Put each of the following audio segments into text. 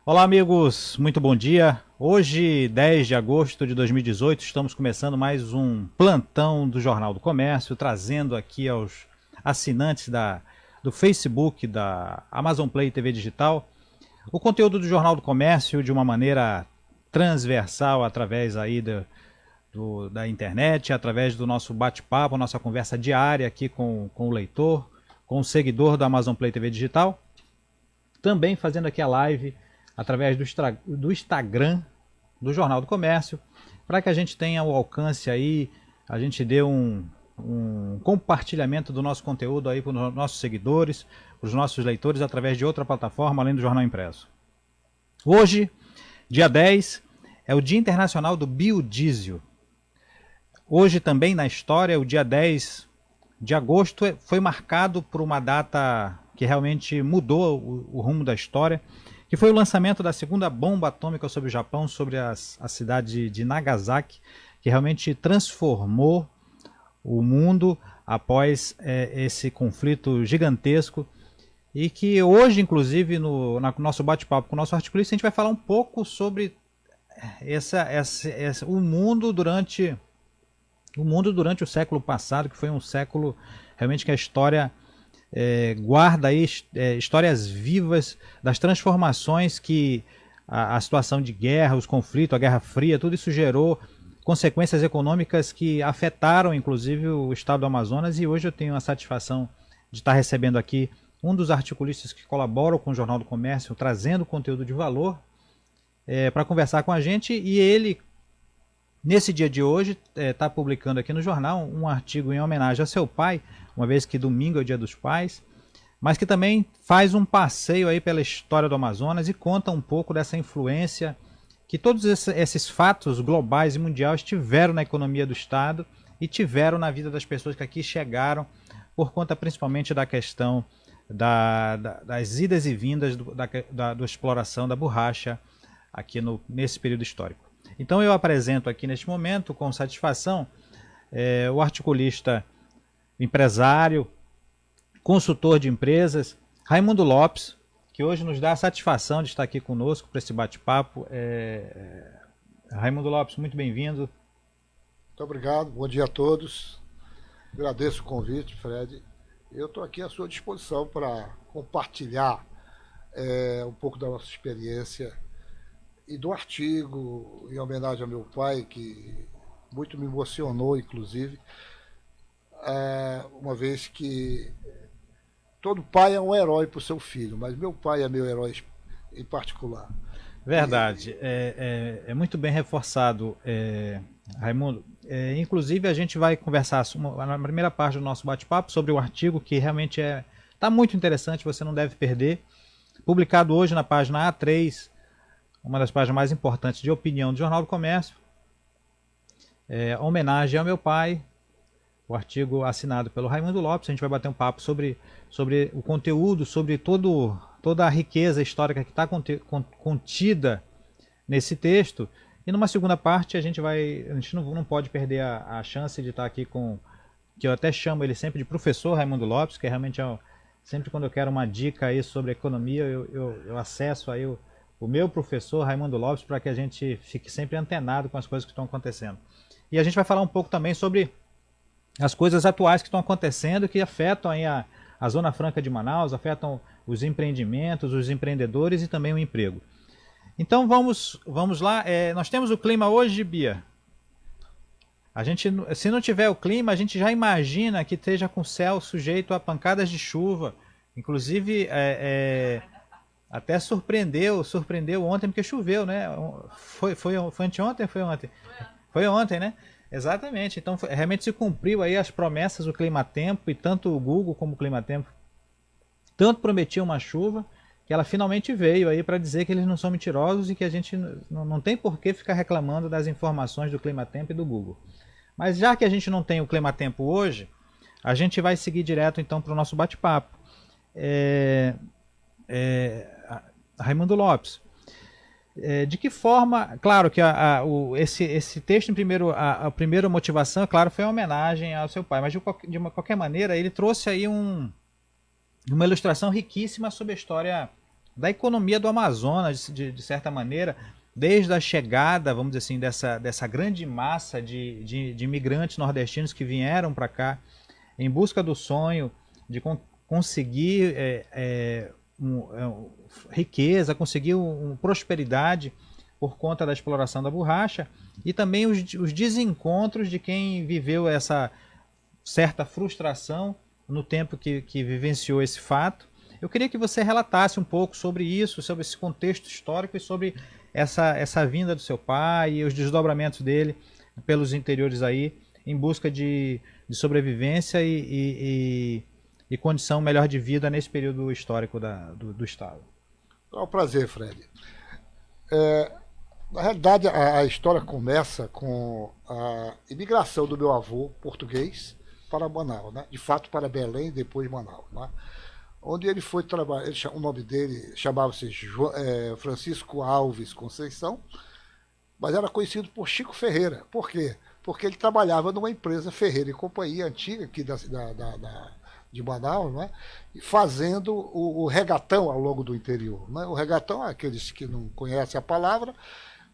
Olá amigos, muito bom dia. Hoje, 10 de agosto de 2018, estamos começando mais um plantão do Jornal do Comércio, trazendo aqui aos assinantes do Facebook da Amazon Play TV Digital o conteúdo do Jornal do Comércio de uma maneira transversal através aí da internet, através do nosso bate-papo, nossa conversa diária aqui com o leitor, com o seguidor da Amazon Play TV Digital. Também fazendo aqui a live através do Instagram do Jornal do Comércio, para que a gente tenha o alcance aí, a gente dê um compartilhamento do nosso conteúdo aí para os nossos seguidores, para os nossos leitores, através de outra plataforma, além do Jornal Impresso. Hoje, dia 10, é o Dia Internacional do Biodiesel. Hoje também na história, o dia 10 de agosto foi marcado por uma data que realmente mudou o rumo da história, que foi o lançamento da segunda bomba atômica sobre o Japão, sobre a cidade de Nagasaki, que realmente transformou o mundo após esse conflito gigantesco, e que hoje, inclusive, no nosso bate-papo com o nosso articulista, a gente vai falar um pouco sobre o mundo durante o século passado, que foi um século realmente que a história guarda aí histórias vivas das transformações que a situação de guerra, os conflitos, a Guerra Fria, tudo isso gerou consequências econômicas que afetaram inclusive o estado do Amazonas. E hoje eu tenho a satisfação de estar recebendo aqui um dos articulistas que colaboram com o Jornal do Comércio, trazendo conteúdo de valor para conversar com a gente. E ele, nesse dia de hoje, está publicando aqui no jornal um artigo em homenagem a seu pai, uma vez que domingo é o Dia dos Pais, mas que também faz um passeio aí pela história do Amazonas e conta um pouco dessa influência que todos esses fatos globais e mundiais tiveram na economia do Estado e tiveram na vida das pessoas que aqui chegaram, por conta principalmente da questão das idas e vindas da exploração da borracha aqui nesse período histórico. Então eu apresento aqui neste momento, com satisfação, o articulista, empresário, consultor de empresas, Raimundo Lopes, que hoje nos dá a satisfação de estar aqui conosco para esse bate-papo. Raimundo Lopes, muito bem-vindo. Muito obrigado, bom dia a todos. Agradeço o convite, Fred. Eu estou aqui à sua disposição para compartilhar um pouco da nossa experiência e do artigo em homenagem ao meu pai, que muito me emocionou, inclusive, uma vez que todo pai é um herói para o seu filho, mas meu pai é meu herói em particular. Verdade, é muito bem reforçado, Raimundo. Inclusive a gente vai conversar na primeira parte do nosso bate-papo sobre o artigo, que realmente está muito interessante, você não deve perder. Publicado hoje na página A3, uma das páginas mais importantes de opinião do Jornal do Comércio. Homenagem ao meu pai, o artigo assinado pelo Raimundo Lopes. A gente vai bater um papo sobre o conteúdo, sobre toda a riqueza histórica que está contida nesse texto. E numa segunda parte a gente não pode perder a chance de estar aqui que eu até chamo ele sempre de professor Raimundo Lopes, que realmente sempre quando eu quero uma dica aí sobre economia, eu acesso aí o meu professor Raimundo Lopes, para que a gente fique sempre antenado com as coisas que estão acontecendo. E a gente vai falar um pouco também sobre as coisas atuais que estão acontecendo, que afetam aí a Zona Franca de Manaus, afetam os empreendimentos, os empreendedores e também o emprego. Então vamos lá. Nós temos o clima hoje, Bia. Se não tiver o clima, a gente já imagina que esteja com o céu sujeito a pancadas de chuva. Inclusive, até surpreendeu ontem, porque choveu, né? Foi anteontem ou foi ontem? Foi ontem, né? Exatamente. Então realmente se cumpriu aí as promessas do Climatempo, e tanto o Google como o Climatempo tanto prometiam uma chuva, que ela finalmente veio aí para dizer que eles não são mentirosos e que a gente não tem por que ficar reclamando das informações do Climatempo e do Google. Mas já que a gente não tem o Climatempo hoje, a gente vai seguir direto então para o nosso bate-papo. Raimundo Lopes, De que forma, claro que esse texto, em primeiro, a primeira motivação, claro, foi uma homenagem ao seu pai, mas de qualquer maneira ele trouxe aí uma ilustração riquíssima sobre a história da economia do Amazonas, de certa maneira, desde a chegada, vamos dizer assim, dessa grande massa de imigrantes nordestinos que vieram para cá em busca do sonho de conseguir riqueza, conseguir prosperidade por conta da exploração da borracha, e também os desencontros de quem viveu essa certa frustração no tempo que vivenciou esse fato. Eu queria que você relatasse um pouco sobre isso, sobre esse contexto histórico e sobre essa vinda do seu pai e os desdobramentos dele pelos interiores aí, em busca de sobrevivência e condição melhor de vida nesse período histórico do Estado. É um prazer, Fred. Na realidade, a história começa com a imigração do meu avô português para Manaus, né? De fato para Belém, depois Manaus, né? Onde ele foi trabalhar. O nome dele chamava-se Francisco Alves Conceição, mas era conhecido por Chico Ferreira. Por quê? Porque ele trabalhava numa empresa Ferreira e Companhia antiga aqui de Manaus, né? Fazendo o regatão ao longo do interior, né? O regatão, aqueles que não conhecem a palavra,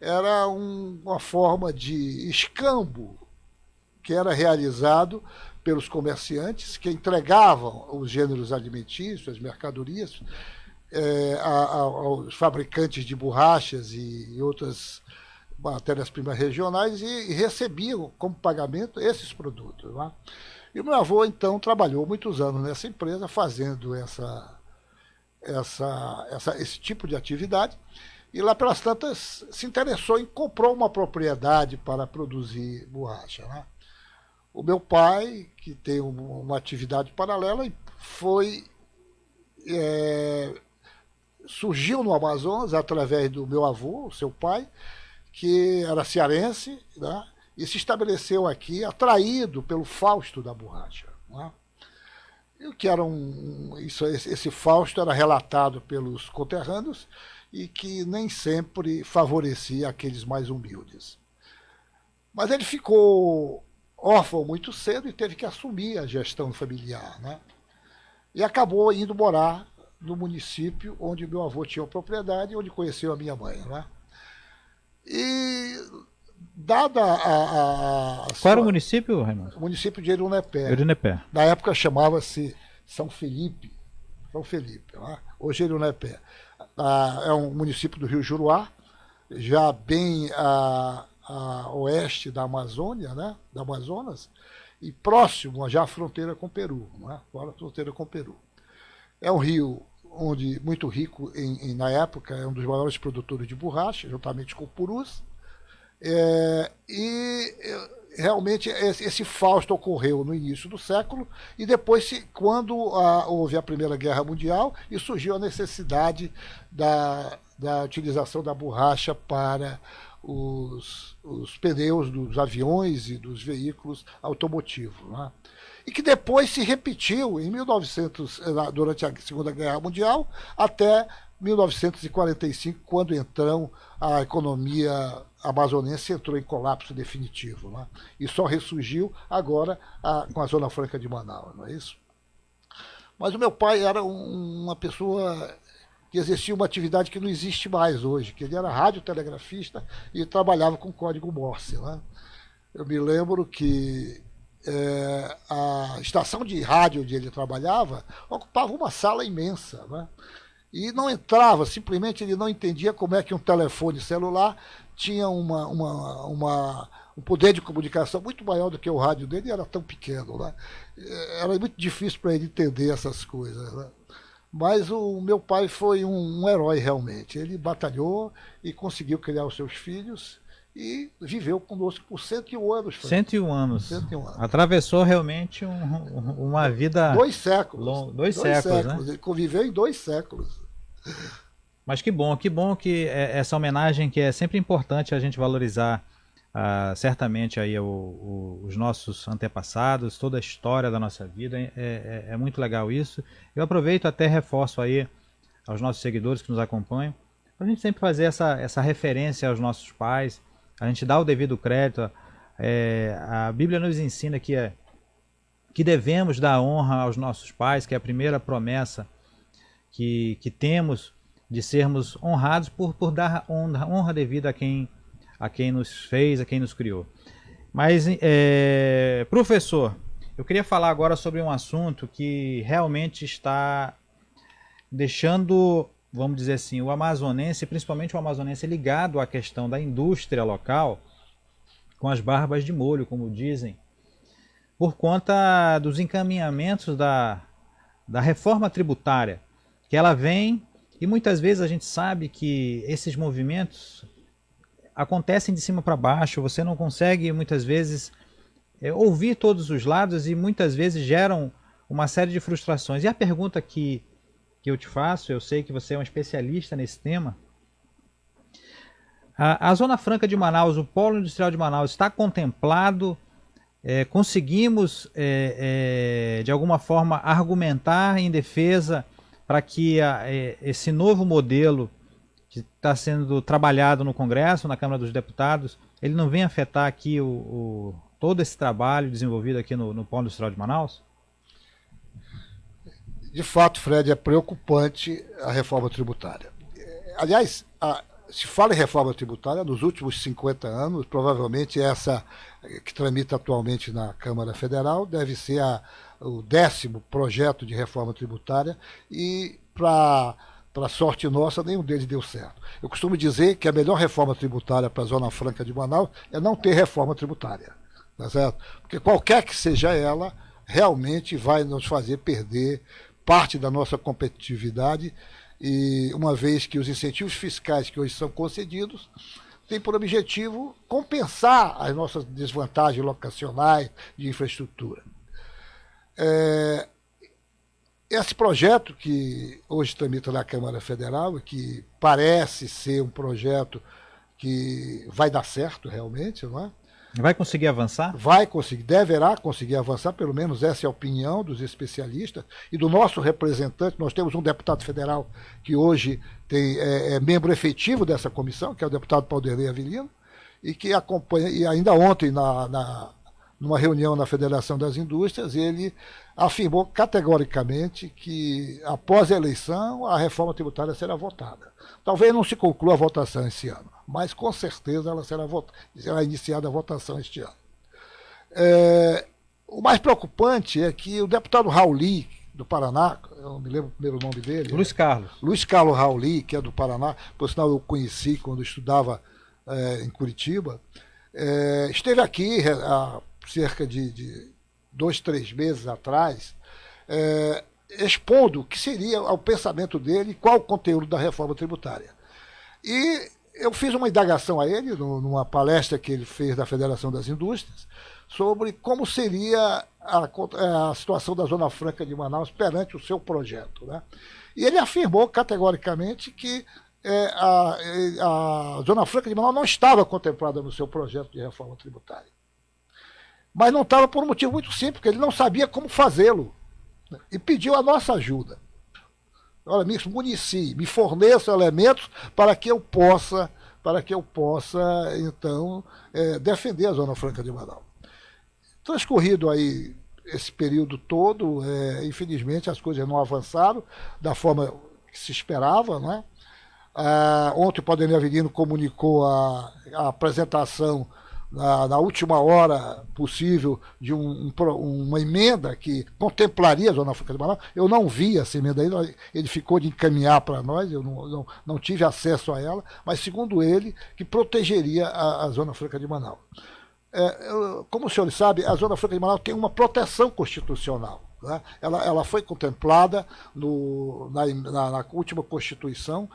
era uma forma de escambo que era realizado pelos comerciantes que entregavam os gêneros alimentícios, as mercadorias, aos fabricantes de borrachas e outras matérias-primas regionais e recebiam como pagamento esses produtos, né? E o meu avô, então, trabalhou muitos anos nessa empresa fazendo esse tipo de atividade, e lá pelas tantas se interessou em comprar uma propriedade para produzir borracha, né? O meu pai, que tem uma atividade paralela, surgiu no Amazonas através do meu avô, o seu pai, que era cearense, né? E se estabeleceu aqui, atraído pelo Fausto da borracha, né? E o que era esse Fausto era relatado pelos conterrâneos e que nem sempre favorecia aqueles mais humildes. Mas ele ficou órfão muito cedo e teve que assumir a gestão familiar, né? E acabou indo morar no município onde meu avô tinha uma propriedade, onde conheceu a minha mãe, né? E dada Qual era o município, Raimundo? O município de Erunepé. Erunepé. Na época chamava-se São Felipe, né? Hoje Erunepé. É um município do Rio Juruá, já bem a oeste da Amazônia, né? Da Amazonas, e próximo já à fronteira com o Peru, né? Fora a fronteira com o Peru. É um rio muito rico na época, é um dos maiores produtores de borracha, juntamente com o Purus. Realmente esse Fausto ocorreu no início do século e depois quando houve a Primeira Guerra Mundial e surgiu a necessidade da utilização da borracha para os pneus dos aviões e dos veículos automotivos, né? E que depois se repetiu em 1900, durante a Segunda Guerra Mundial, até 1945, quando então a economia amazonense entrou em colapso definitivo, né? E só ressurgiu agora com a Zona Franca de Manaus, não é isso? Mas o meu pai era uma pessoa que exercia uma atividade que não existe mais hoje, que ele era radiotelegrafista e trabalhava com código Morse, né? Eu me lembro que a estação de rádio onde ele trabalhava ocupava uma sala imensa, né? E não entrava, simplesmente ele não entendia como é que um telefone celular tinha um poder de comunicação muito maior do que o rádio dele e era tão pequeno, né? Era muito difícil para ele entender essas coisas, né? Mas o meu pai foi um herói realmente. Ele batalhou e conseguiu criar os seus filhos e viveu conosco por 101 anos. 101 anos. 101 anos. Atravessou realmente uma vida... 2 séculos. Dois séculos, né? Ele conviveu em 2 séculos. Mas que bom que essa homenagem, que é sempre importante a gente valorizar certamente aí os nossos antepassados, toda a história da nossa vida, é muito legal isso. Eu aproveito até reforço aí aos nossos seguidores que nos acompanham, para a gente sempre fazer essa referência aos nossos pais, a gente dá o devido crédito. A Bíblia nos ensina que devemos dar honra aos nossos pais, que é a primeira promessa que temos de sermos honrados por dar honra devida a quem nos fez, a quem nos criou. Mas, professor, eu queria falar agora sobre um assunto que realmente está deixando, vamos dizer assim, o amazonense, principalmente o amazonense, ligado à questão da indústria local, com as barbas de molho, como dizem, por conta dos encaminhamentos da reforma tributária, que ela vem, e muitas vezes a gente sabe que esses movimentos acontecem de cima para baixo, você não consegue muitas vezes ouvir todos os lados e muitas vezes geram uma série de frustrações. E a pergunta que eu te faço, eu sei que você é um especialista nesse tema, a Zona Franca de Manaus, o Polo Industrial de Manaus, está contemplado? Conseguimos, de alguma forma, argumentar em defesa para que esse novo modelo que está sendo trabalhado no Congresso, na Câmara dos Deputados, ele não venha afetar aqui todo esse trabalho desenvolvido aqui no Polo Industrial de Manaus? De fato, Fred, é preocupante a reforma tributária. Aliás, se fala em reforma tributária, nos últimos 50 anos, provavelmente essa que tramita atualmente na Câmara Federal deve ser o 10º projeto de reforma tributária e, para sorte nossa, nenhum deles deu certo. Eu costumo dizer que a melhor reforma tributária para a Zona Franca de Manaus é não ter reforma tributária, tá certo? Porque qualquer que seja ela, realmente vai nos fazer perder parte da nossa competitividade, e uma vez que os incentivos fiscais que hoje são concedidos têm por objetivo compensar as nossas desvantagens locacionais de infraestrutura. Esse projeto que hoje tramita na Câmara Federal, que parece ser um projeto que vai dar certo realmente, não é? Vai conseguir avançar? Vai conseguir, deverá conseguir avançar, pelo menos essa é a opinião dos especialistas e do nosso representante. Nós temos um deputado federal que hoje é membro efetivo dessa comissão, que é o deputado Pauderley Avelino, e que acompanha, e ainda ontem, numa reunião na Federação das Indústrias, ele afirmou categoricamente que, após a eleição, a reforma tributária será votada. Talvez não se conclua a votação esse ano, mas com certeza ela será iniciada a votação este ano. O mais preocupante é que o deputado Rauli, do Paraná, eu não me lembro o primeiro nome dele. Luiz Carlos. Luiz Carlos Rauli, que é do Paraná, por sinal eu o conheci quando eu estudava em Curitiba, esteve aqui há cerca de 2, 3 meses atrás, expondo o que seria o pensamento dele e qual o conteúdo da reforma tributária. E eu fiz uma indagação a ele, numa palestra que ele fez da Federação das Indústrias, sobre como seria a situação da Zona Franca de Manaus perante o seu projeto, né? E ele afirmou categoricamente que a Zona Franca de Manaus não estava contemplada no seu projeto de reforma tributária. Mas não estava por um motivo muito simples, porque ele não sabia como fazê-lo. E pediu a nossa ajuda. Olha, me municie, me forneça elementos para que eu possa, então, defender a Zona Franca de Manaus. Transcorrido aí esse período todo, infelizmente as coisas não avançaram da forma que se esperava, né? Ontem o Pauderley Avelino comunicou a apresentação na última hora possível de uma emenda que contemplaria a Zona Franca de Manaus. Eu não vi essa emenda ainda, ele ficou de encaminhar para nós, eu não tive acesso a ela, mas segundo ele, que protegeria a Zona Franca de Manaus. Como os senhores sabem, a Zona Franca de Manaus tem uma proteção constitucional, né? Ela foi contemplada na última Constituição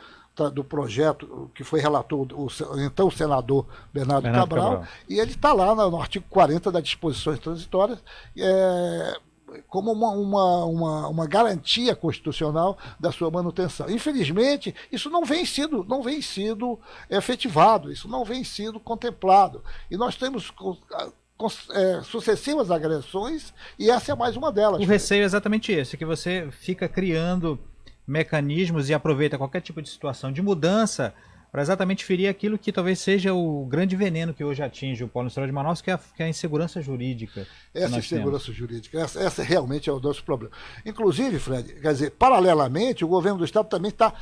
do projeto que foi relator então o senador Bernardo Cabral, e ele está lá no artigo 40 das disposições transitórias como uma garantia constitucional da sua manutenção. Infelizmente, isso não vem sido efetivado, isso não vem sido contemplado. E nós temos sucessivas agressões, e essa é mais uma delas. O receio é exatamente esse, que você fica criando mecanismos e aproveita qualquer tipo de situação de mudança para exatamente ferir aquilo que talvez seja o grande veneno que hoje atinge o Polo Industrial de Manaus, que é a insegurança jurídica. Essa insegurança jurídica, essa realmente é o nosso problema. Inclusive, Fred, quer dizer, paralelamente, o governo do Estado também está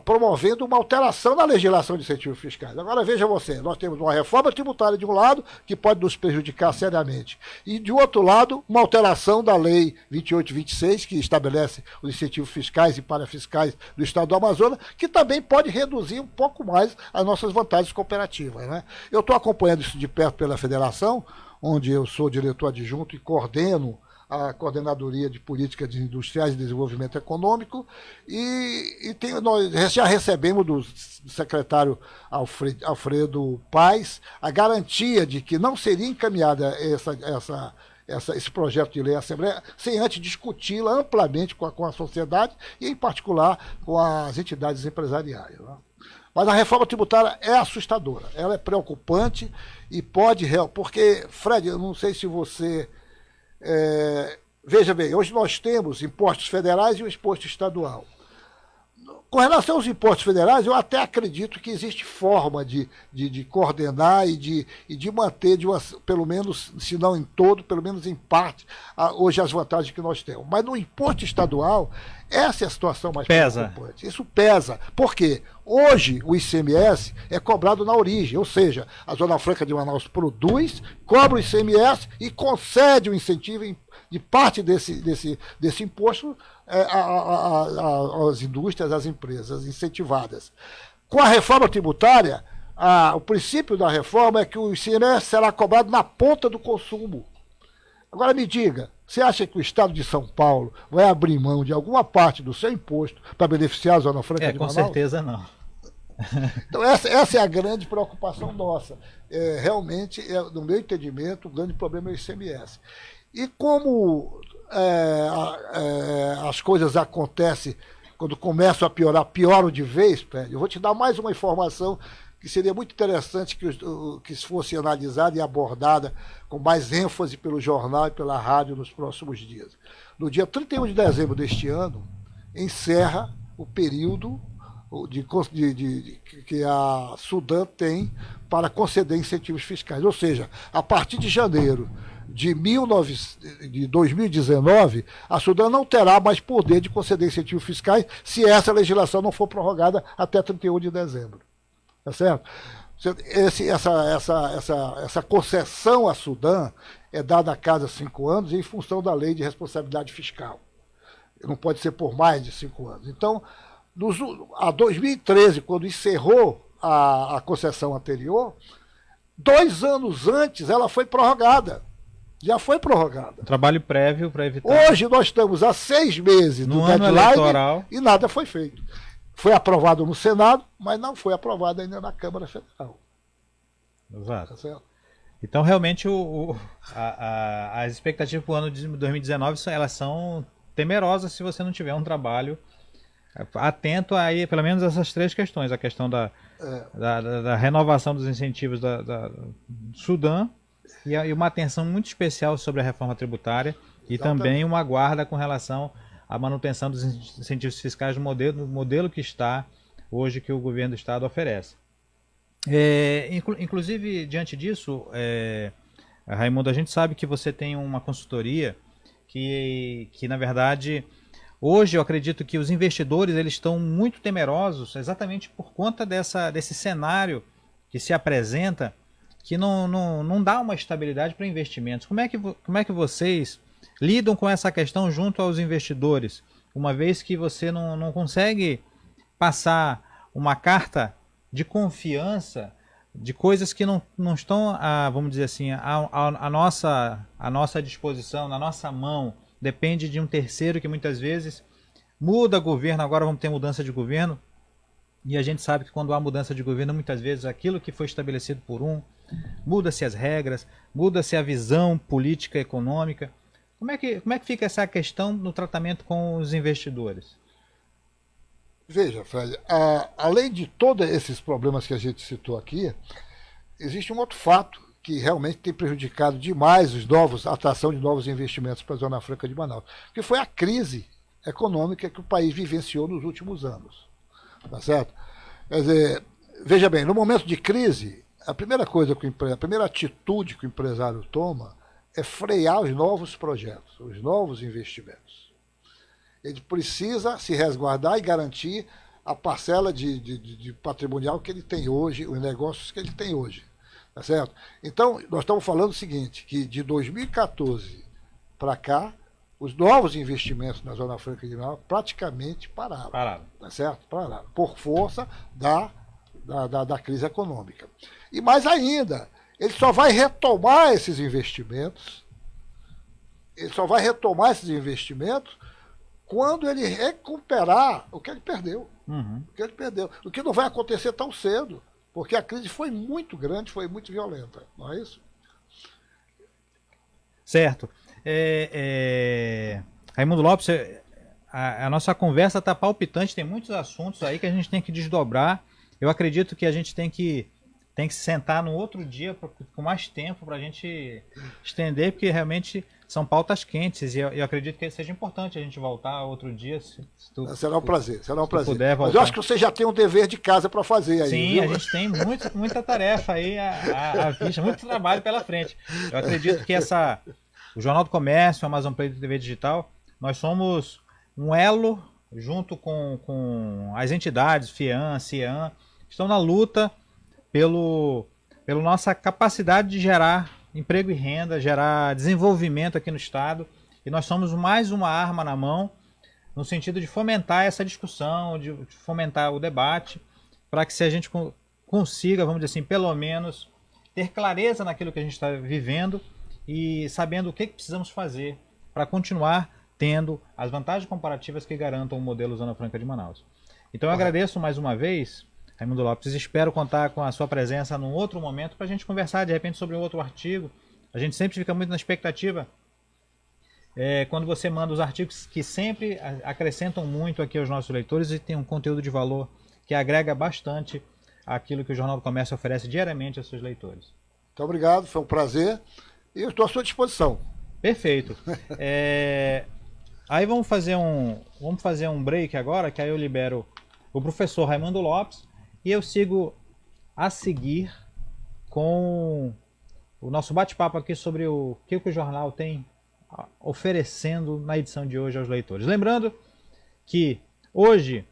promovendo uma alteração na legislação de incentivos fiscais. Agora veja você, nós temos uma reforma tributária de um lado, que pode nos prejudicar seriamente, e de outro lado, uma alteração da lei 2826, que estabelece os incentivos fiscais e parafiscais do Estado do Amazonas, que também pode reduzir um pouco mais as nossas vantagens cooperativas, né? Eu estou acompanhando isso de perto pela federação, onde eu sou diretor adjunto e coordeno a Coordenadoria de Políticas Industriais e Desenvolvimento Econômico, nós já recebemos do secretário Alfredo Paes a garantia de que não seria encaminhada esse projeto de lei à Assembleia sem antes discuti-la amplamente com a sociedade e, em particular, com as entidades empresariais, né? Mas a reforma tributária é assustadora, ela é preocupante e pode... Porque, Fred, eu não sei se você... veja bem, hoje nós temos impostos federais e o imposto estadual. Com relação aos impostos federais, eu até acredito que existe forma de coordenar e de manter, pelo menos, se não em todo, pelo menos em parte, hoje as vantagens que nós temos. Mas no imposto estadual, essa é a situação mais preocupante. Isso pesa. Por quê? Hoje, o ICMS é cobrado na origem, ou seja, a Zona Franca de Manaus produz, cobra o ICMS e concede o incentivo de parte desse imposto às indústrias, às empresas incentivadas. Com a reforma tributária, o princípio da reforma é que o ICMS será cobrado na ponta do consumo. Agora me diga, você acha que o Estado de São Paulo vai abrir mão de alguma parte do seu imposto para beneficiar a Zona Franca de Manaus? Com certeza não. Então essa é a grande preocupação nossa. Realmente, no meu entendimento, o grande problema é o ICMS. E como as coisas acontecem quando começam a piorar, pioram de vez, Pedro, eu vou te dar mais uma informação que seria muito interessante que fosse analisada e abordada com mais ênfase pelo jornal e pela rádio nos próximos dias. No dia 31 de dezembro deste ano, encerra o período que a Sudam tem para conceder incentivos fiscais. Ou seja, a partir de janeiro de 2019, a Sudam não terá mais poder de conceder incentivos fiscais se essa legislação não for prorrogada até 31 de dezembro. Tá certo? Essa concessão à Sudam é dada a cada 5 anos em função da lei de responsabilidade fiscal. Não pode ser por mais de 5 anos. Então, a 2013, quando encerrou a concessão anterior, 2 anos antes ela foi prorrogada. Já foi prorrogada. Trabalho prévio para evitar. Hoje nós estamos há 6 meses do deadline eleitoral e nada foi feito. Foi aprovado no Senado, mas não foi aprovado ainda na Câmara Federal. Exato. Tá certo? Então, realmente, as expectativas para o ano de 2019 elas são temerosas se você não tiver um trabalho atento a, pelo menos, essas 3 questões. A questão da renovação dos incentivos da Sudam e uma atenção muito especial sobre a reforma tributária. Exatamente. E também uma guarda com relação à manutenção dos incentivos fiscais do modelo que está hoje, que o governo do Estado oferece. Inclusive, diante disso, Raimundo, a gente sabe que você tem uma consultoria que na verdade, hoje eu acredito que os investidores eles estão muito temerosos exatamente por conta desse cenário que se apresenta, que não dá uma estabilidade para investimentos. Como é que vocês lidam com essa questão junto aos investidores, uma vez que você não consegue passar uma carta de confiança de coisas que não estão, vamos dizer assim, à nossa disposição, na nossa mão, depende de um terceiro que muitas vezes muda governo, agora vamos ter mudança de governo, e a gente sabe que quando há mudança de governo, muitas vezes aquilo que foi estabelecido por muda-se as regras, muda-se a visão política e econômica. Como é que fica essa questão no tratamento com os investidores? Veja, Fred, além de todos esses problemas que a gente citou aqui, existe um outro fato que realmente tem prejudicado demais a atração de novos investimentos para a Zona Franca de Manaus, que foi a crise econômica que o país vivenciou nos últimos anos. Tá certo? Quer dizer, veja bem, no momento de crise, a primeira coisa a primeira atitude que o empresário toma é frear os novos projetos, os novos investimentos. Ele precisa se resguardar e garantir a parcela de patrimonial que ele tem hoje, os negócios que ele tem hoje. Tá certo? Então, nós estamos falando o seguinte, que de 2014 para cá, os novos investimentos na Zona Franca de Manaus praticamente pararam. Tá certo? Pararam. Por força da crise econômica. E mais ainda, ele só vai retomar esses investimentos, quando ele recuperar o que ele perdeu. O que não vai acontecer tão cedo, porque a crise foi muito grande, foi muito violenta, não é isso? Certo. Raimundo Lopes, a nossa conversa está palpitante, tem muitos assuntos aí que a gente tem que desdobrar. Eu acredito que a gente tem que sentar no outro dia com mais tempo para a gente estender, porque realmente são pautas quentes e eu acredito que seja importante a gente voltar outro dia. Será um prazer. Puder voltar. Mas eu acho que você já tem um dever de casa para fazer aí. Sim, viu? A gente tem muita tarefa aí à vista, muito trabalho pela frente. Eu acredito que o Jornal do Comércio, a Amazon Play e TV Digital, nós somos um elo junto com as entidades, FIAN, CIAN, que estão na luta pela nossa capacidade de gerar emprego e renda, gerar desenvolvimento aqui no Estado. E nós somos mais uma arma na mão, no sentido de fomentar essa discussão, de fomentar o debate, para que se a gente consiga, vamos dizer assim, pelo menos ter clareza naquilo que a gente está vivendo e sabendo o que precisamos fazer para continuar tendo as vantagens comparativas que garantam o modelo Zona Franca de Manaus. Então eu agradeço mais uma vez, Raimundo Lopes, espero contar com a sua presença num outro momento para a gente conversar de repente sobre um outro artigo. A gente sempre fica muito na expectativa quando você manda os artigos que sempre acrescentam muito aqui aos nossos leitores e tem um conteúdo de valor que agrega bastante aquilo que o Jornal do Comércio oferece diariamente aos seus leitores. Muito obrigado, foi um prazer e eu estou à sua disposição. Perfeito. Aí vamos fazer um break agora, que aí eu libero o professor Raimundo Lopes e eu sigo a seguir com o nosso bate-papo aqui sobre o que o jornal tem oferecendo na edição de hoje aos leitores. Lembrando que hoje,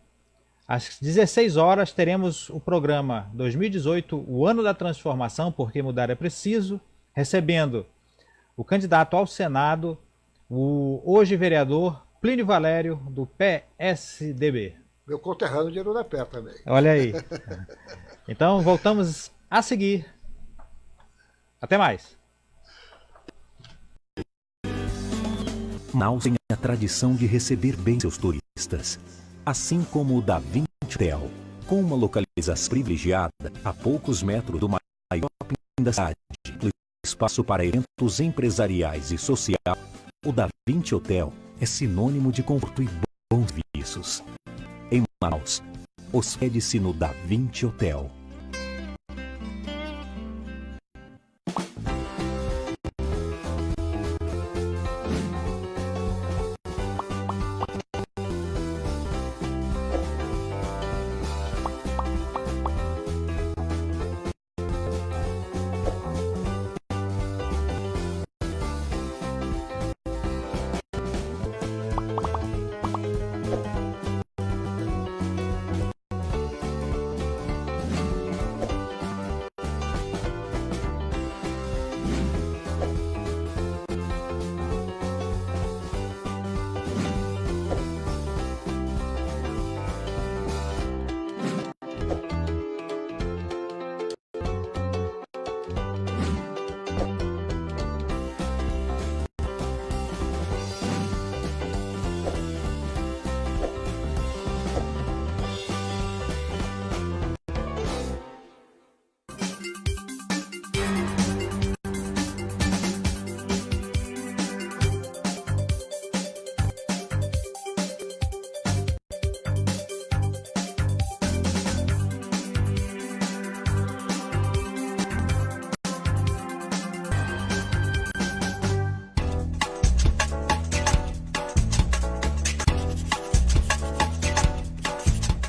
às 16 horas, teremos o programa 2018, o ano da transformação, porque mudar é preciso, recebendo o candidato ao Senado, o hoje vereador Plínio Valério, do PSDB. Meu conterrâneo de Arurapé também. Olha aí. Então, voltamos a seguir. Até mais. Manaus tem a tradição de receber bem seus turistas, assim como o Da Vinci Hotel, com uma localização privilegiada a poucos metros do maior shopping da cidade, espaço para eventos empresariais e sociais. O Da Vinci Hotel é sinônimo de conforto e bons serviços. Em Manaus, hospede-se no Da Vinci Hotel.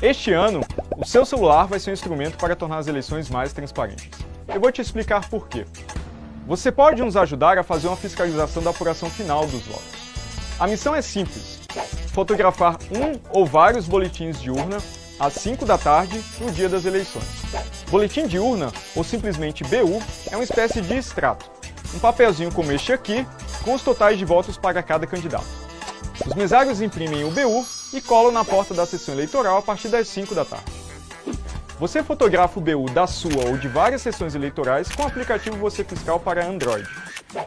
Este ano, o seu celular vai ser um instrumento para tornar as eleições mais transparentes. Eu vou te explicar por quê. Você pode nos ajudar a fazer uma fiscalização da apuração final dos votos. A missão é simples: fotografar um ou vários boletins de urna às 5 da tarde no dia das eleições. Boletim de urna, ou simplesmente BU, é uma espécie de extrato, um papelzinho como este aqui, com os totais de votos para cada candidato. Os mesários imprimem o BU e colam na porta da sessão eleitoral a partir das 5 da tarde. Você fotografa o BU da sua ou de várias sessões eleitorais com o aplicativo Você Fiscal para Android.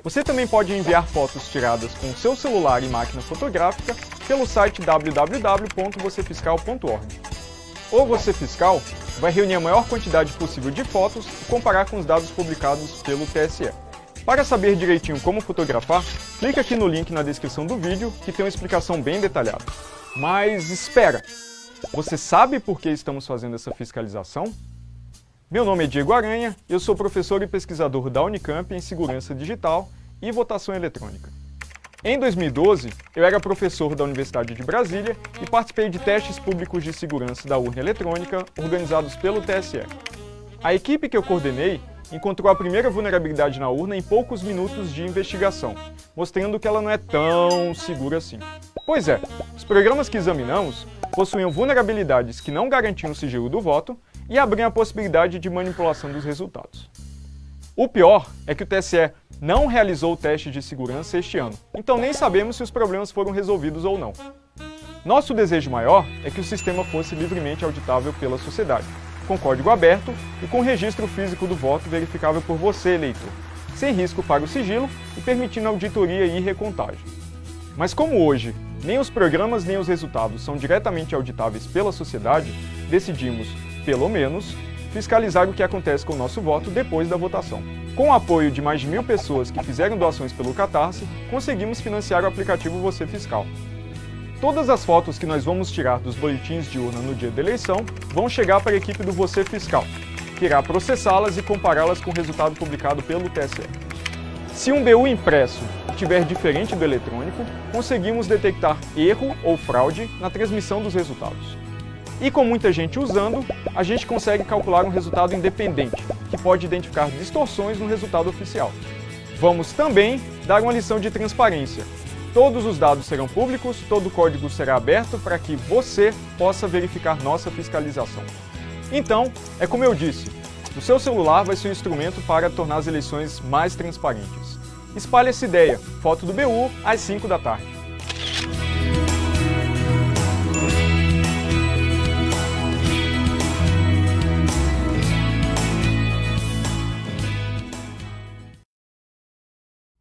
Você também pode enviar fotos tiradas com seu celular e máquina fotográfica pelo site www.vocefiscal.org. O Você Fiscal vai reunir a maior quantidade possível de fotos e comparar com os dados publicados pelo TSE. Para saber direitinho como fotografar, clique aqui no link na descrição do vídeo que tem uma explicação bem detalhada. Mas espera! Você sabe por que estamos fazendo essa fiscalização? Meu nome é Diego Aranha, eu sou professor e pesquisador da Unicamp em Segurança Digital e Votação Eletrônica. Em 2012, eu era professor da Universidade de Brasília e participei de testes públicos de segurança da urna eletrônica organizados pelo TSE. A equipe que eu coordenei encontrou a primeira vulnerabilidade na urna em poucos minutos de investigação, mostrando que ela não é tão segura assim. Pois é, os programas que examinamos possuíam vulnerabilidades que não garantiam o sigilo do voto e abriam a possibilidade de manipulação dos resultados. O pior é que o TSE não realizou o teste de segurança este ano, então nem sabemos se os problemas foram resolvidos ou não. Nosso desejo maior é que o sistema fosse livremente auditável pela sociedade, com código aberto e com registro físico do voto verificável por você, eleitor, sem risco para o sigilo e permitindo auditoria e recontagem. Mas como hoje, nem os programas nem os resultados são diretamente auditáveis pela sociedade, decidimos, pelo menos, fiscalizar o que acontece com o nosso voto depois da votação. Com o apoio de mais de 1.000 pessoas que fizeram doações pelo Catarse, conseguimos financiar o aplicativo Você Fiscal. Todas as fotos que nós vamos tirar dos boletins de urna no dia da eleição vão chegar para a equipe do Você Fiscal, que irá processá-las e compará-las com o resultado publicado pelo TSE. Se um BU impresso estiver diferente do eletrônico, conseguimos detectar erro ou fraude na transmissão dos resultados. E com muita gente usando, a gente consegue calcular um resultado independente, que pode identificar distorções no resultado oficial. Vamos também dar uma lição de transparência. Todos os dados serão públicos, todo o código será aberto para que você possa verificar nossa fiscalização. Então, é como eu disse, o seu celular vai ser um instrumento para tornar as eleições mais transparentes. Espalhe essa ideia, foto do BU às 5 da tarde.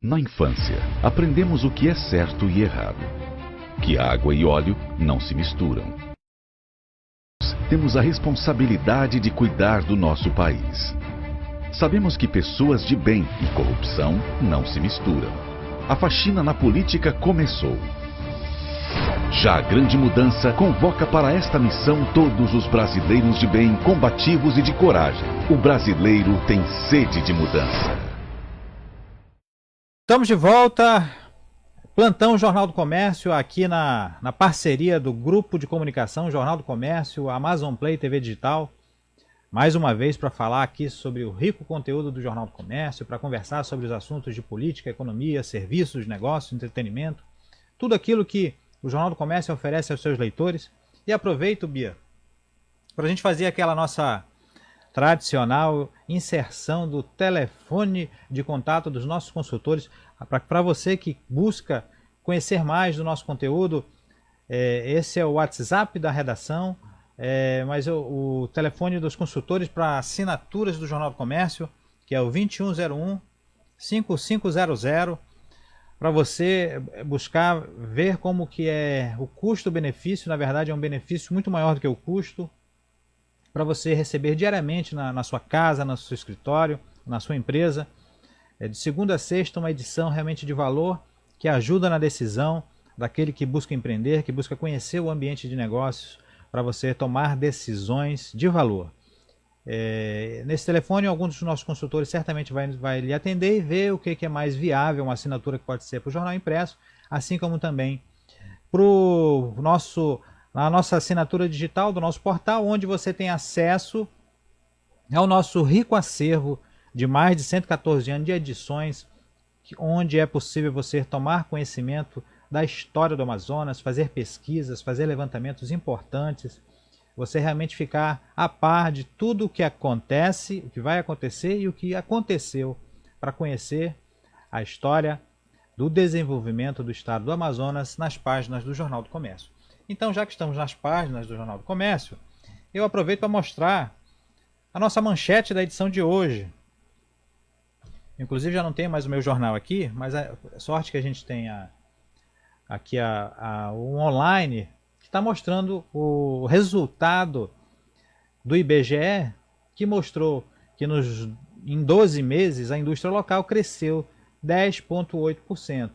Na infância, aprendemos o que é certo e errado, que água e óleo não se misturam. Temos a responsabilidade de cuidar do nosso país. Sabemos que pessoas de bem e corrupção não se misturam. A faxina na política começou. Já a grande mudança convoca para esta missão todos os brasileiros de bem, combativos e de coragem. O brasileiro tem sede de mudança. Estamos de volta, plantão Jornal do Comércio, aqui na parceria do Grupo de Comunicação Jornal do Comércio, Amazon Play TV Digital, mais uma vez para falar aqui sobre o rico conteúdo do Jornal do Comércio, para conversar sobre os assuntos de política, economia, serviços, negócios, entretenimento, tudo aquilo que o Jornal do Comércio oferece aos seus leitores. E aproveito, Bia, para a gente fazer aquela nossa tradicional inserção do telefone de contato dos nossos consultores. Para você que busca conhecer mais do nosso conteúdo, esse é o WhatsApp da redação, mas o telefone dos consultores para assinaturas do Jornal do Comércio, que é o 2101-5500, para você buscar ver como que é o custo-benefício. Na verdade é um benefício muito maior do que o custo, para você receber diariamente na sua casa, no seu escritório, na sua empresa, de segunda a sexta, uma edição realmente de valor que ajuda na decisão daquele que busca empreender, que busca conhecer o ambiente de negócios, para você tomar decisões de valor. Nesse telefone, algum dos nossos consultores certamente vai lhe atender e ver o que é mais viável, uma assinatura que pode ser para o jornal impresso, assim como também para o nosso na nossa assinatura digital do nosso portal, onde você tem acesso ao nosso rico acervo de mais de 114 anos de edições, onde é possível você tomar conhecimento da história do Amazonas, fazer pesquisas, fazer levantamentos importantes, você realmente ficar a par de tudo o que acontece, o que vai acontecer e o que aconteceu, para conhecer a história do desenvolvimento do estado do Amazonas nas páginas do Jornal do Comércio. Então, já que estamos nas páginas do Jornal do Comércio, eu aproveito para mostrar a nossa manchete da edição de hoje. Inclusive já não tenho mais o meu jornal aqui, mas a sorte que a gente tem aqui o online, que está mostrando o resultado do IBGE, que mostrou que em 12 meses a indústria local cresceu 10,8%.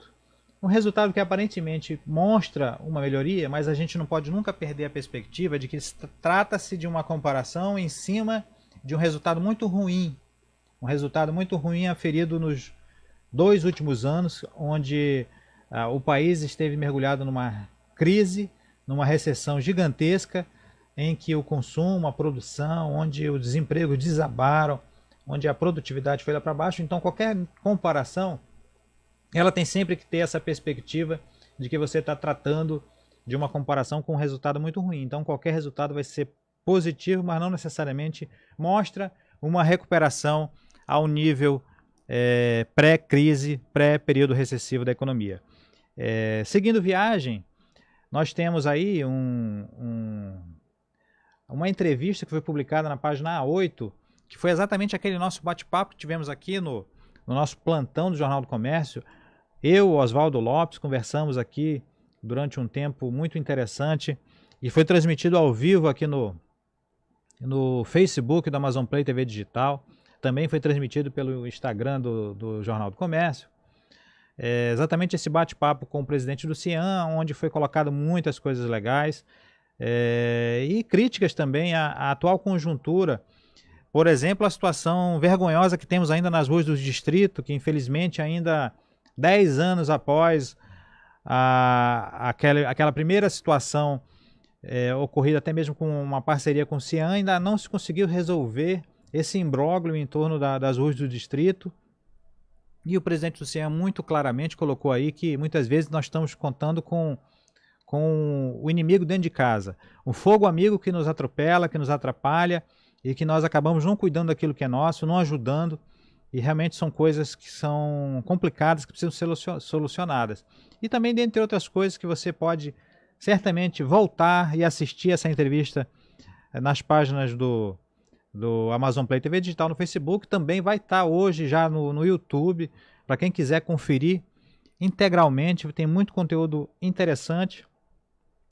Um resultado que aparentemente mostra uma melhoria, mas a gente não pode nunca perder a perspectiva de que trata-se de uma comparação em cima de um resultado muito ruim. Um resultado muito ruim aferido nos 2 últimos anos, onde o país esteve mergulhado numa crise, numa recessão gigantesca, em que o consumo, a produção, onde o desemprego desabaram, onde a produtividade foi lá para baixo. Então qualquer comparação, ela tem sempre que ter essa perspectiva de que você está tratando de uma comparação com um resultado muito ruim. Então qualquer resultado vai ser positivo, mas não necessariamente mostra uma recuperação ao nível pré-crise, pré-período recessivo da economia. Seguindo viagem, nós temos aí uma entrevista que foi publicada na página A8, que foi exatamente aquele nosso bate-papo que tivemos aqui no nosso plantão do Jornal do Comércio. Eu, Oswaldo Lopes, conversamos aqui durante um tempo muito interessante e foi transmitido ao vivo aqui no Facebook do Amazon Play TV Digital. Também foi transmitido pelo Instagram do Jornal do Comércio. Exatamente esse bate-papo com o presidente do CIAN, onde foi colocado muitas coisas legais e críticas também à atual conjuntura. Por exemplo, a situação vergonhosa que temos ainda nas ruas do distrito, que infelizmente ainda 10 anos após aquela primeira situação ocorrida até mesmo com uma parceria com o CIAN, ainda não se conseguiu resolver esse imbróglio em torno das ruas do distrito. E o presidente do CIAN muito claramente colocou aí que muitas vezes nós estamos contando com o inimigo dentro de casa. Um fogo amigo que nos atropela, que nos atrapalha e que nós acabamos não cuidando daquilo que é nosso, não ajudando. E realmente são coisas que são complicadas, que precisam ser solucionadas. E também, dentre outras coisas, que você pode certamente voltar e assistir essa entrevista nas páginas do Amazon Play TV Digital no Facebook. Também vai estar hoje já no YouTube, para quem quiser conferir integralmente. Tem muito conteúdo interessante,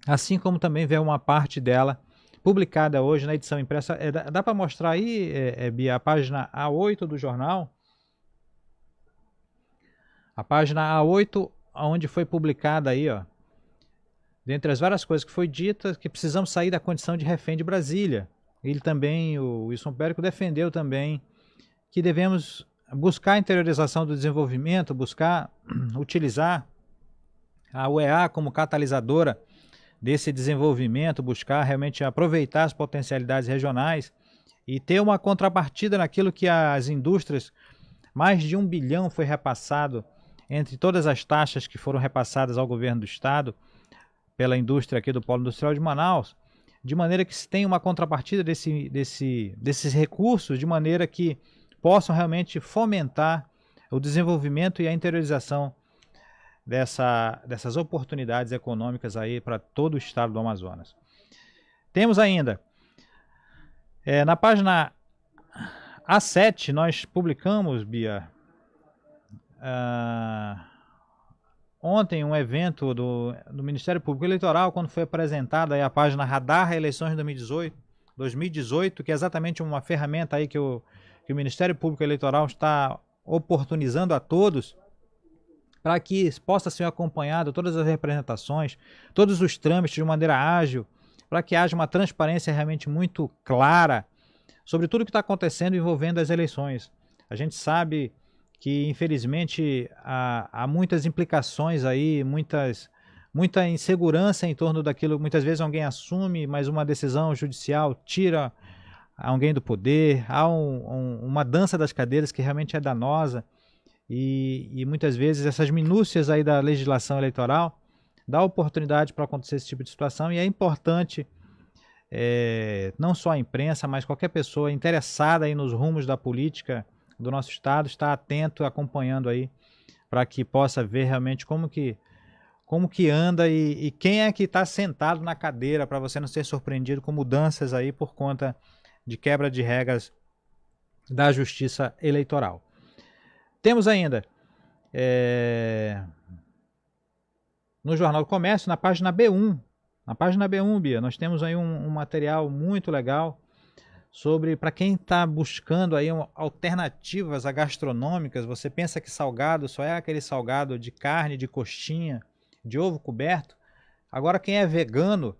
assim como também vê uma parte dela publicada hoje na edição impressa. Dá para mostrar aí, Bia, a página A8 do jornal? A página A8, onde foi publicada aí, ó, dentre as várias coisas que foi dita, que precisamos sair da condição de refém de Brasília. Ele também, o Wilson Périco, defendeu também que devemos buscar a interiorização do desenvolvimento, buscar utilizar a UEA como catalisadora desse desenvolvimento, buscar realmente aproveitar as potencialidades regionais e ter uma contrapartida naquilo que as indústrias, mais de 1 bilhão foi repassado entre todas as taxas que foram repassadas ao governo do estado pela indústria aqui do Polo Industrial de Manaus, de maneira que se tenha uma contrapartida desses recursos, de maneira que possam realmente fomentar o desenvolvimento e a interiorização dessas oportunidades econômicas aí para todo o estado do Amazonas. Temos ainda, na página A7, nós publicamos, Bia, ontem um evento do Ministério Público Eleitoral, quando foi apresentada aí a página Radar Eleições 2018, que é exatamente uma ferramenta aí que o Ministério Público Eleitoral está oportunizando a todos, para que possa ser acompanhado todas as representações, todos os trâmites de maneira ágil, para que haja uma transparência realmente muito clara sobre tudo o que está acontecendo envolvendo as eleições. A gente sabe que, infelizmente, há muitas implicações aí, muita insegurança em torno daquilo. Muitas vezes alguém assume, mas uma decisão judicial tira alguém do poder. Há uma dança das cadeiras que realmente é danosa e muitas vezes essas minúcias aí da legislação eleitoral dá oportunidade para acontecer esse tipo de situação, e é importante não só a imprensa, mas qualquer pessoa interessada aí nos rumos da política do nosso estado estar atento, acompanhando aí, para que possa ver realmente como que anda e quem é que está sentado na cadeira, para você não ser surpreendido com mudanças aí por conta de quebra de regras da Justiça Eleitoral. Temos ainda no Jornal do Comércio, na página B1. Na página B1, Bia, nós temos aí um material muito legal sobre, para quem está buscando aí alternativas gastronômicas. Você pensa que salgado só é aquele salgado de carne, de coxinha, de ovo coberto. Agora, quem é vegano,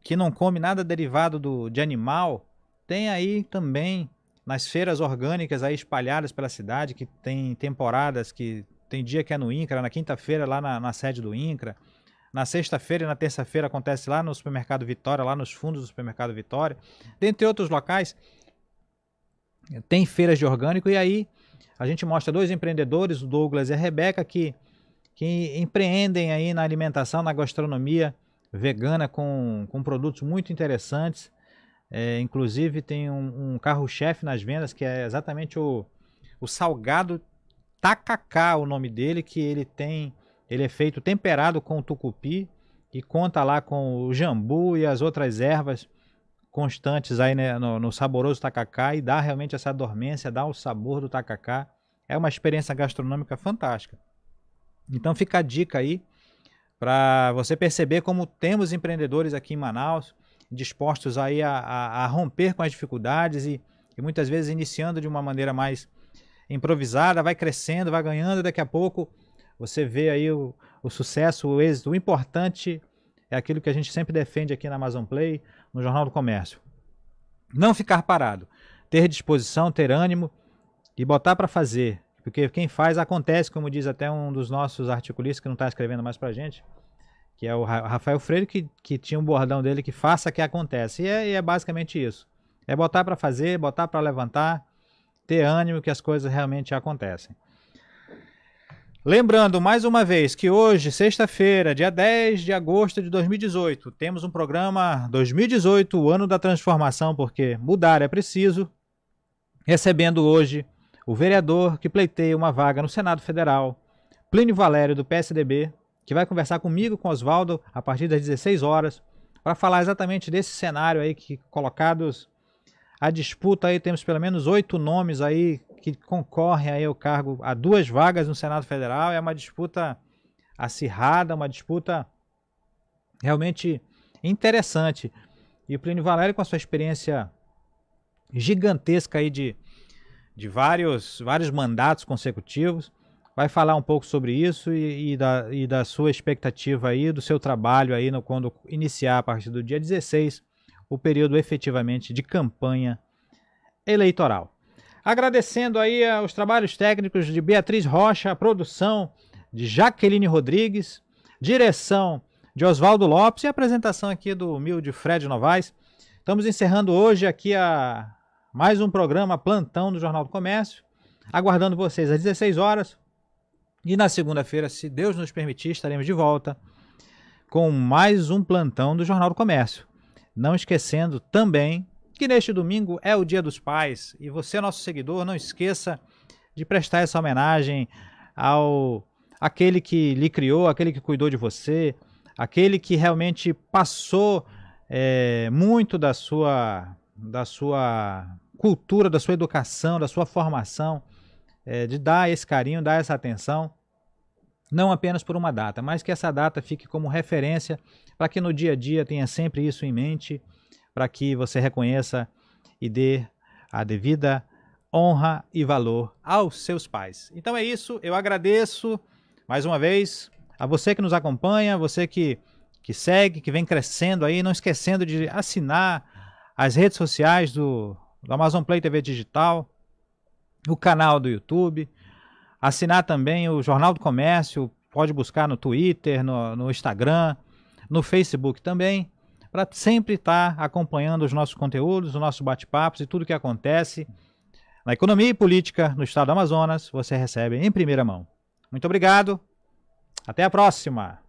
que não come nada derivado de animal, tem aí também nas feiras orgânicas aí espalhadas pela cidade, que tem temporadas, que tem dia que é no INCRA, na quinta-feira lá na sede do INCRA, na sexta-feira e na terça-feira acontece lá no Supermercado Vitória, lá nos fundos do Supermercado Vitória, dentre outros locais, tem feiras de orgânico. E aí a gente mostra dois empreendedores, o Douglas e a Rebeca, que empreendem aí na alimentação, na gastronomia vegana, com produtos muito interessantes. Inclusive tem um carro-chefe nas vendas, que é exatamente o salgado tacacá, o nome dele, que ele é feito temperado com tucupi e conta lá com o jambu e as outras ervas constantes aí, né, no saboroso tacacá, e dá realmente essa dormência, dá o sabor do tacacá. É uma experiência gastronômica fantástica. Então fica a dica aí para você perceber como temos empreendedores aqui em Manaus dispostos aí a romper com as dificuldades e muitas vezes iniciando de uma maneira mais improvisada, vai crescendo, vai ganhando, daqui a pouco você vê aí o sucesso, o êxito. O importante é aquilo que a gente sempre defende aqui na Amazon Play, no Jornal do Comércio. Não ficar parado, ter disposição, ter ânimo e botar para fazer, porque quem faz acontece, como diz até um dos nossos articulistas que não está escrevendo mais para a gente, que é o Rafael Freire, que tinha um bordão dele que faça que acontece. E é basicamente isso. É botar para fazer, botar para levantar, ter ânimo que as coisas realmente acontecem. Lembrando mais uma vez que hoje, sexta-feira, dia 10 de agosto de 2018, temos um programa 2018, o ano da transformação, porque mudar é preciso. Recebendo hoje o vereador que pleiteia uma vaga no Senado Federal, Plínio Valério, do PSDB, que vai conversar comigo, com Oswaldo, a partir das 16 horas, para falar exatamente desse cenário aí, que colocados à disputa aí, temos pelo menos 8 nomes aí que concorrem aí ao cargo, a 2 vagas no Senado Federal. É uma disputa acirrada, uma disputa realmente interessante. E o Plínio Valério, com a sua experiência gigantesca aí de vários mandatos consecutivos, vai falar um pouco sobre isso e da sua expectativa aí, do seu trabalho aí quando iniciar a partir do dia 16 o período efetivamente de campanha eleitoral. Agradecendo aí aos trabalhos técnicos de Beatriz Rocha, a produção de Jaqueline Rodrigues, direção de Oswaldo Lopes e a apresentação aqui do humilde Fred Novaes. Estamos encerrando hoje aqui mais um programa Plantão do Jornal do Comércio, aguardando vocês às 16 horas. E na segunda-feira, se Deus nos permitir, estaremos de volta com mais um plantão do Jornal do Comércio. Não esquecendo também que neste domingo é o Dia dos Pais. E você, nosso seguidor, não esqueça de prestar essa homenagem àquele que lhe criou, aquele que cuidou de você, aquele que realmente passou muito da sua cultura, da sua educação, da sua formação, de dar esse carinho, dar essa atenção, não apenas por uma data, mas que essa data fique como referência para que no dia a dia tenha sempre isso em mente, para que você reconheça e dê a devida honra e valor aos seus pais. Então é isso, eu agradeço mais uma vez a você que nos acompanha, você que segue, que vem crescendo aí, não esquecendo de assinar as redes sociais do Amazon Play TV Digital, o canal do YouTube, assinar também o Jornal do Comércio, pode buscar no Twitter, no Instagram, no Facebook também, para sempre estar acompanhando os nossos conteúdos, os nossos bate-papos e tudo que acontece na economia e política no estado do Amazonas, você recebe em primeira mão. Muito obrigado, até a próxima!